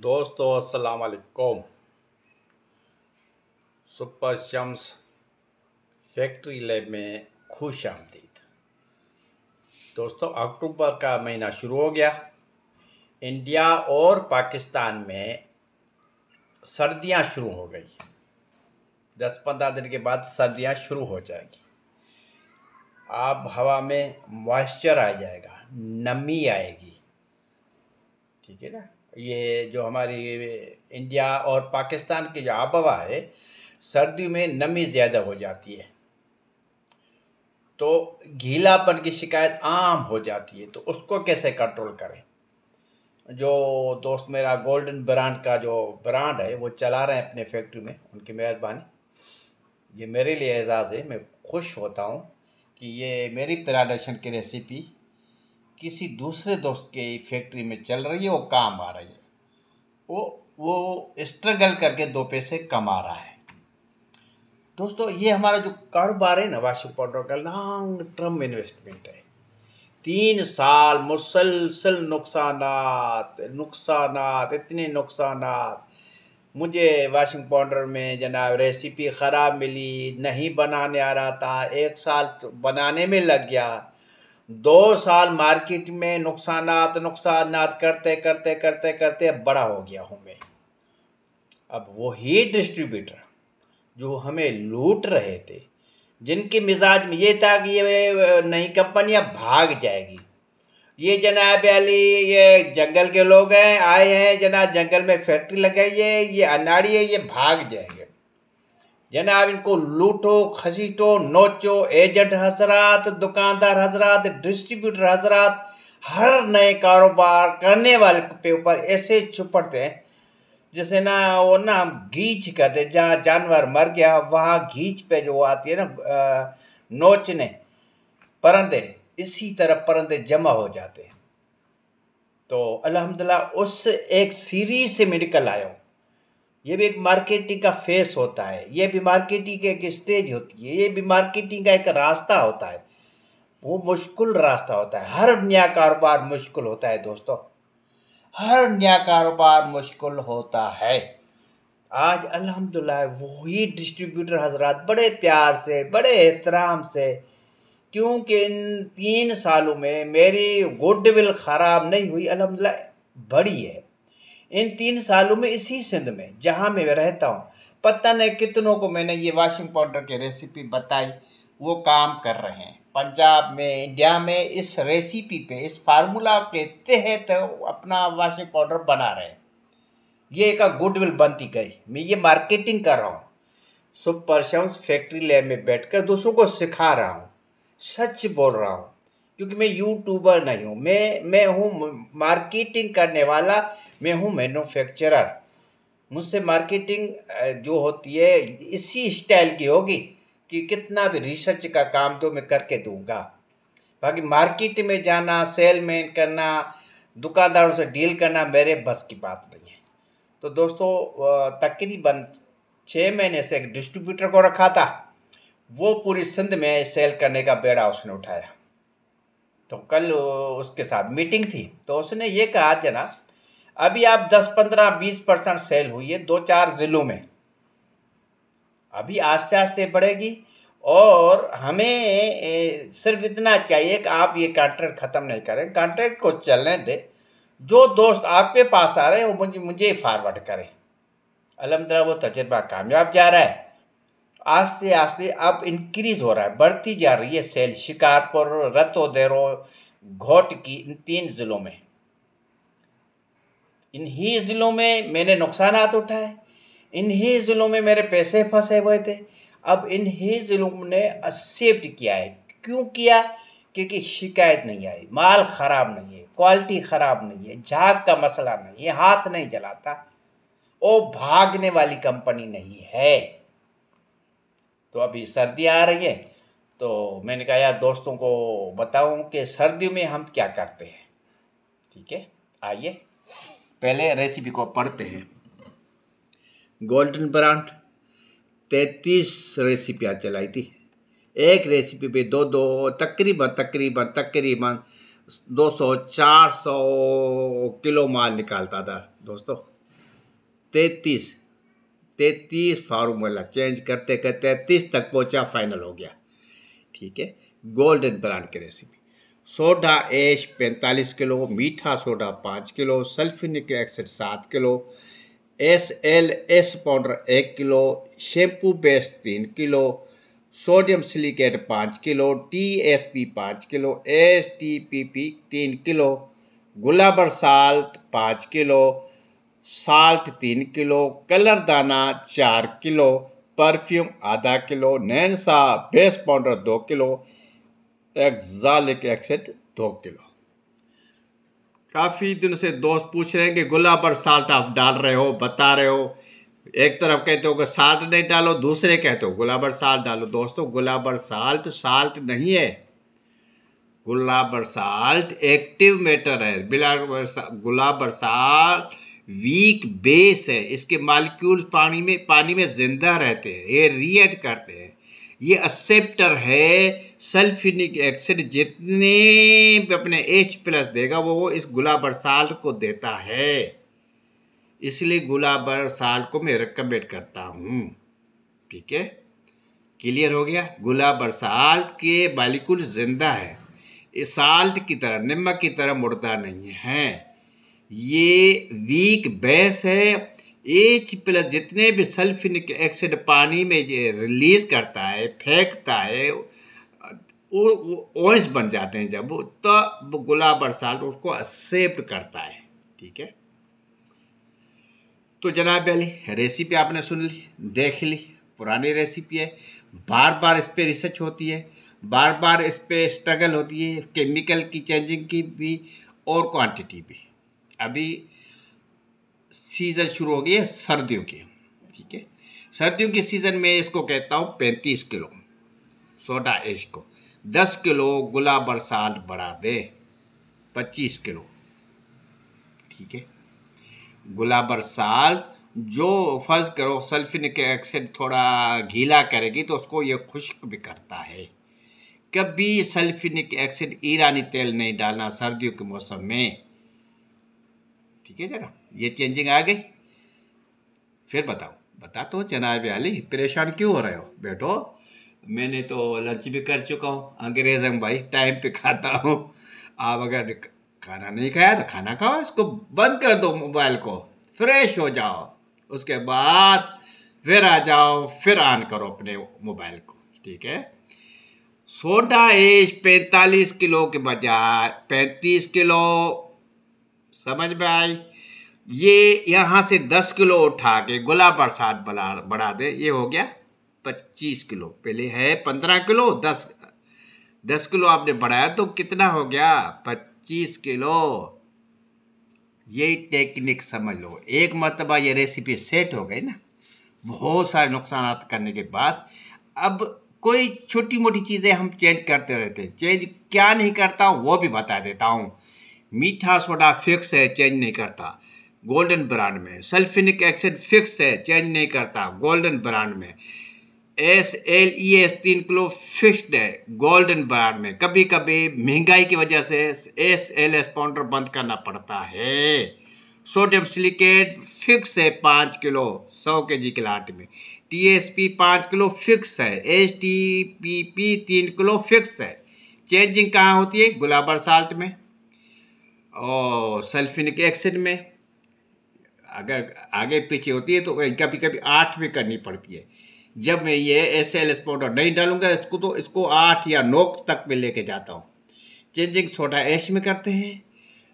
दोस्तों अस्सलाम वालेकुम। सुपर शम्स फैक्ट्री लैब में खुश आमदीद। दोस्तों अक्टूबर का महीना शुरू हो गया। इंडिया और पाकिस्तान में सर्दियां शुरू हो गई। 10-15 दिन के बाद सर्दियां शुरू हो जाएगी। अब हवा में मॉइस्चर आ जाएगा, नमी आएगी। ठीक है ना। ये जो हमारी इंडिया और पाकिस्तान की जो आबहवा है, सर्दियों में नमी ज़्यादा हो जाती है तो गीलापन की शिकायत आम हो जाती है। तो उसको कैसे कंट्रोल करें? जो दोस्त मेरा गोल्डन ब्रांड का जो ब्रांड है वो चला रहे हैं अपने फैक्ट्री में, उनकी मेहरबानी। ये मेरे लिए एजाज़ है। मैं खुश होता हूँ कि ये मेरी प्रिपरेशन की रेसिपी किसी दूसरे दोस्त की फैक्ट्री में चल रही है, वो काम आ रही है, वो स्ट्रगल करके 2 पैसे कमा रहा है। दोस्तों ये हमारा जो कारोबार है ना, वॉशिंग पाउडर का लॉन्ग टर्म इन्वेस्टमेंट है। 3 साल मुसलसल नुकसानात, इतने नुकसानात। मुझे वॉशिंग पाउडर में जनाब रेसिपी ख़राब मिली, नहीं बनाने आ रहा था, 1 साल बनाने में लग गया, 2 साल मार्केट में नुकसानात करते करते करते करते बड़ा हो गया हूँ मैं। अब वही डिस्ट्रीब्यूटर जो हमें लूट रहे थे, जिनके मिजाज में ये था कि ये नई कंपनियां भाग जाएगी, ये जनाब अली ये जंगल के लोग हैं, आए हैं जनाब जंगल में फैक्ट्री लगाई है, ये अनाड़ी है, ये भाग जाएंगे। जनाब इनको लूटो, खसीटो, नोचो। एजेंट हजरात, दुकानदार हजरात, डिस्ट्रीब्यूटर हजरात हर नए कारोबार करने वाले के ऊपर ऐसे छुपड़ते हैं जैसे ना वो ना गीच कहते, जहाँ जानवर मर गया वहाँ गीच पे जो आती है ना नोचने परिंदे, इसी तरह परिंदे जमा हो जाते हैं। तो अल्हम्दुलिल्लाह उस एक सीरीज से मैं निकल आया हूँ। ये भी एक मार्केटिंग का फेस होता है, ये भी मार्केटिंग की एक स्टेज होती है, ये भी मार्केटिंग का एक रास्ता होता है। वो मुश्किल रास्ता होता है। हर नया कारोबार मुश्किल होता है दोस्तों, हर नया कारोबार मुश्किल होता है। आज अल्हम्दुलिल्लाह वही डिस्ट्रीब्यूटर हजरात बड़े प्यार से, बड़े एहतराम से, क्योंकि इन 3 सालों में मेरी गुडविल ख़राब नहीं हुई, अल्हम्दुलिल्लाह बड़ी है। इन 3 सालों में इसी सिंध में जहाँ मैं रहता हूँ, पता नहीं कितनों को मैंने ये वॉशिंग पाउडर की रेसिपी बताई, वो काम कर रहे हैं। पंजाब में, इंडिया में इस रेसिपी पे, इस फार्मूला के तहत अपना वॉशिंग पाउडर बना रहे हैं। ये एक गुडविल बनती गई। मैं ये मार्केटिंग कर रहा हूँ, सुपर शम्स फैक्ट्री लैब में बैठकर दूसरों को सिखा रहा हूँ, सच बोल रहा हूँ। क्योंकि मैं यूट्यूबर नहीं हूँ, मैं हूँ मार्केटिंग करने वाला, मैं हूँ मैन्युफैक्चरर। मुझसे मार्केटिंग जो होती है इसी स्टाइल की होगी कि कितना भी रिसर्च का काम तो मैं करके दूंगा। बाकी मार्केट में जाना, सेलमैन करना, दुकानदारों से डील करना मेरे बस की बात नहीं है। तो दोस्तों तकरीबन 6 महीने से एक डिस्ट्रीब्यूटर को रखा था, वो पूरी सिंध में सेल करने का बेड़ा उसने उठाया। तो कल उसके साथ मीटिंग थी, तो उसने ये कहा जनाब अभी आप 10-15-20% सेल हुई है 2-4 ज़िलों में, अभी आस्ते आस्ते बढ़ेगी और हमें सिर्फ इतना चाहिए कि आप ये कॉन्ट्रैक्ट ख़त्म नहीं करें, कॉन्ट्रैक्ट को चलने दें। जो दोस्त आपके पास आ रहे हैं वो मुझे फॉरवर्ड करें। अल्हम्दुलिल्लाह वो तजर्बा कामयाब जा रहा है। आस्ते आस्ते अब इंक्रीज हो रहा है, बढ़ती जा रही है सेल। शिकारपुर, रतो देरो, घोट की, इन 3 ज़िलों में, इन्हीं ज़िलों में मैंने नुकसानात उठाए, इन्हीं ज़िलों में मेरे पैसे फंसे हुए थे। अब इन्हीं ज़िलों ने एक्सेप्ट किया है। क्यों किया? क्योंकि शिकायत नहीं आई, माल ख़राब नहीं है, क्वालिटी ख़राब नहीं है, झाग का मसला नहीं है, हाथ नहीं जलाता, वो भागने वाली कंपनी नहीं है। तो अभी सर्दियाँ आ रही है, तो मैंने कहा यार दोस्तों को बताऊं कि सर्दियों में हम क्या करते हैं। ठीक है, आइए पहले रेसिपी को पढ़ते हैं। गोल्डन ब्रांड 33 रेसिपियाँ चलाई थी। एक रेसिपी पे दो तकरीबन 200-400 किलो माल निकालता था दोस्तों। 33 फार्मूला चेंज करते करते 33 तक पहुंचा, फाइनल हो गया। ठीक है, गोल्डन ब्रांड की रेसिपी। सोडा ऐश 45 किलो, मीठा soda 5 kilo, sulphuric acid 7 kilo, SLS powder 1 kilo, shampoo base 3 kilo, sodium silicate 5 kilo, TSP 5 kilo, STPP 3 kilo, गुलाबर salt 5 kilo, salt 3 kilo, colour दाना 4 किलो, परफ्यूम आधा kilo, नैनसा base powder 2 kilo, oxalic acid 2 kilo. काफ़ी दिनों से दोस्त पूछ रहे हैं कि गुलाबर साल्ट आप डाल रहे हो, बता रहे हो, एक तरफ कहते हो कि साल्ट नहीं डालो, दूसरे कहते हो गुलाबर साल्ट डालो। दोस्तों, गुलाबर साल्ट नहीं है। गुलाबर साल्ट एक्टिव मैटर है। गुलाबर साल्ट वीक बेस है। इसके मॉलिक्यूल पानी में जिंदा रहते हैं, ये रिएक्ट करते हैं। ये एक्सेप्टर है। सल्फ्यूरिक एसिड जितने अपने H+ देगा वो इस गुलाबर साल्ट को देता है। इसलिए गुलाबर साल्ट को मैं रिकमेंड करता हूँ। ठीक है, क्लियर हो गया। गुलाबर साल्ट के मॉलिक्यूल जिंदा है, ये साल्ट की तरह, नमक की तरह मुर्दा नहीं है। ये वीक बेस है। H+ जितने भी सल्फ्यूरिक एसिड पानी में रिलीज करता है, फेंकता है, ओइस बन जाते हैं जब, तो गुलाबर साल्ट उसको एक्सेप्ट करता है। ठीक है, तो जनाब अली, रेसिपी आपने सुन ली, देख ली, पुरानी रेसिपी है, बार बार इस पर रिसर्च होती है, बार बार इस पर स्ट्रगल होती है, केमिकल की चेंजिंग की भी और क्वांटिटी भी। अभी सीज़न शुरू हो गई है सर्दियों की। ठीक है, सर्दियों की सीज़न में इसको कहता हूँ 35 किलो सोडा ऐश को, 10 किलो गुलाबर साल्ट बढ़ा दे, 25 किलो। ठीक है, गुलाबर साल्ट जो फर्ज करो सल्फ्यूरिक एसिड थोड़ा गीला करेगी तो उसको ये खुश्क भी करता है। कभी सल्फ्यूरिक एसिड ईरानी तेल नहीं डालना सर्दियों के मौसम में। ठीक है जरा, ये चेंजिंग आ गई। फिर बता तो जनाब अली, परेशान क्यों हो रहे हो? बैठो, मैंने तो लंच भी कर चुका हूँ। अंग्रेज हम भाई टाइम पे खाता हूँ। आप अगर खाना नहीं खाया तो खाना खाओ, इसको बंद कर दो, मोबाइल को, फ्रेश हो जाओ, उसके बाद फिर आ जाओ, फिर ऑन करो अपने मोबाइल को। ठीक है, सोडा ऐश 45 किलो के बजाय 35 किलो, समझ में आई? ये यहाँ से 10 किलो उठा के गुलाबर साल्ट बढ़ा दे, ये हो गया 25 किलो। पहले है 15 किलो, 10 किलो आपने बढ़ाया तो कितना हो गया? 25 किलो। यही टेक्निक समझ लो। एक मरतबा ये रेसिपी सेट हो गई ना, बहुत सारे नुकसान करने के बाद, अब कोई छोटी मोटी चीज़ें हम चेंज करते रहते हैं। चेंज क्या नहीं करता हूँ वो भी बता देता हूँ। मीठा सोडा फिक्स है, चेंज नहीं करता, गोल्डन ब्रांड में। सल्फ्यूरिक एसिड फिक्स है, चेंज नहीं करता, गोल्डन ब्रांड में। SLES 3 किलो फिक्स्ड है, गोल्डन ब्रांड में। कभी कभी महंगाई की वजह से SLS पाउडर बंद करना पड़ता है। सोडियम सिलिकेट फिक्स है 5 किलो 100 kg के लाट में। TSP 5 किलो फिक्स है। STPP 3 किलो फिक्स है। चेंजिंग कहाँ होती है? गुलाबर साल्ट में और सल्फ्यूरिक एसिड में। अगर आगे पीछे होती है तो कभी कभी 8 भी करनी पड़ती है। जब मैं ये SLS पाउडर नहीं डालूंगा इसको 8 या 9 तक में लेके जाता हूँ। चेंजिंग सोडा ऐश में करते हैं।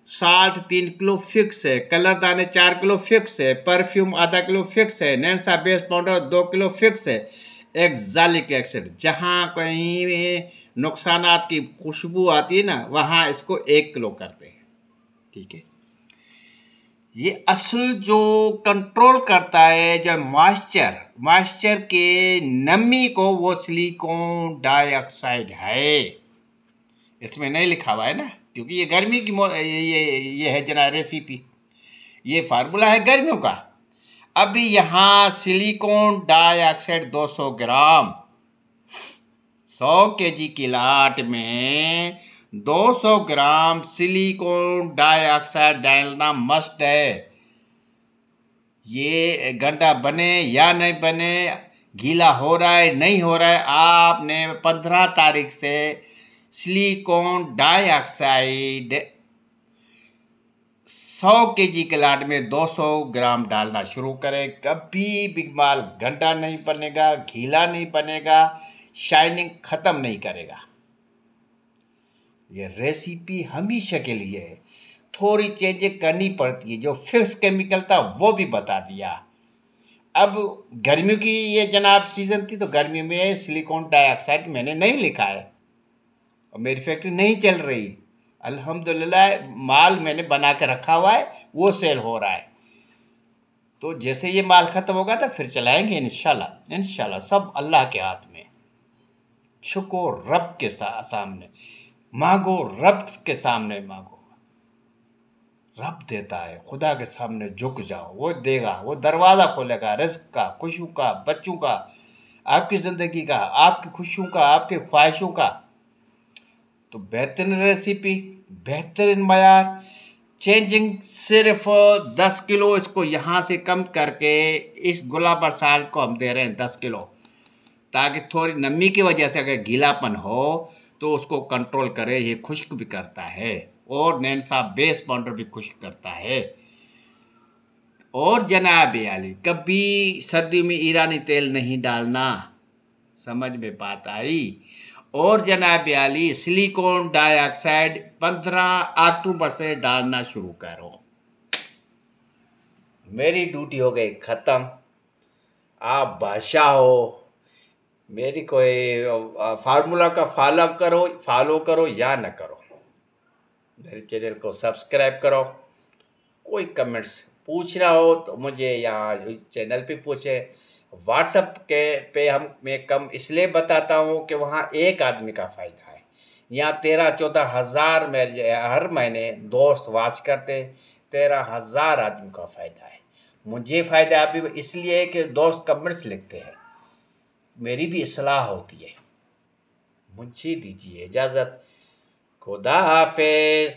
साल्ट 3 किलो फिक्स है। कलर दाने 4 किलो फिक्स है। परफ्यूम आधा किलो फिक्स है। नैनसा बेस पाउडर 2 किलो फिक्स है। एक्सालिक एसिड जहाँ कहीं नुकसानात की खुशबू आती है ना, वहाँ इसको 1 किलो करते हैं। ठीक है, ये असल जो कंट्रोल करता है जो मॉइस्चर के नमी को, वो सिलिकॉन डाइऑक्साइड है। इसमें नहीं लिखा हुआ है ना, क्योंकि ये गर्मी की ये है जना रेसिपी, ये फार्मूला है गर्मियों का। अभी यहाँ सिलिकॉन डाइऑक्साइड 200 ग्राम 100 kg की लाट में 200 ग्राम सिलिकॉन डाइऑक्साइड डालना मस्ट है। ये गड्ढा बने या नहीं बने, गीला हो रहा है नहीं हो रहा है, आपने 15 तारीख से सिलिकॉन डाइऑक्साइड 100 kg के लाट में 200 ग्राम डालना शुरू करें। कभी भी माल गड्ढा नहीं बनेगा, गीला नहीं बनेगा, शाइनिंग ख़त्म नहीं करेगा। ये रेसिपी हमेशा के लिए है, थोड़ी चेंजें करनी पड़ती है। जो फिक्स केमिकल था वो भी बता दिया। अब गर्मियों की ये जनाब सीज़न थी, तो गर्मियों में सिलिकॉन डाइऑक्साइड मैंने नहीं लिखा है और मेरी फैक्ट्री नहीं चल रही। अल्हम्दुलिल्लाह माल मैंने बना के रखा हुआ है, वो सेल हो रहा है। तो जैसे ये माल ख़त्म होगा तो फिर चलाएंगे इंशाल्लाह। इंशाल्लाह सब अल्लाह के हाथ में। झुको रब के सामने मांगो, रब के सामने मांगो, रब देता है। खुदा के सामने झुक जाओ, वो देगा, वो दरवाज़ा खोलेगा रिज़्क़ का, खुशियों का, बच्चों का, आपकी ज़िंदगी का, आपकी खुशियों का, आपकी ख्वाहिशों का। तो बेहतरीन रेसिपी, बेहतरीन मयार, चेंजिंग सिर्फ 10 किलो। इसको यहाँ से कम करके इस गुलाब साल्ट को हम दे रहे हैं 10 किलो, ताकि थोड़ी नमी की वजह से अगर गीलापन हो तो उसको कंट्रोल करे। ये खुश्क भी करता है और नैनसा बेस पाउडर भी खुश्क करता है। और जनाब आली, कभी सर्दी में ईरानी तेल नहीं डालना, समझ में बात आई। और जनाब आली, सिलिकॉन डाइऑक्साइड 15 अक्टूबर से डालना शुरू करो। मेरी ड्यूटी हो गई ख़त्म। आप बादशाह हो। मेरी कोई फार्मूला का फॉलो करो या न करो, मेरे चैनल को सब्सक्राइब करो। कोई कमेंट्स पूछना हो तो मुझे यहाँ चैनल पे पूछे। व्हाट्सएप मैं कम इसलिए बताता हूँ कि वहाँ एक आदमी का फ़ायदा है। यहाँ 13-14 हज़ार मेरे हर महीने दोस्त वाच करते, 13,000 आदमी का फ़ायदा है। मुझे फ़ायदा अभी इसलिए है कि दोस्त कमेंट्स लिखते हैं, मेरी भी इस्लाह होती है। मुझे दीजिए इजाज़त। खुदा हाफिज़।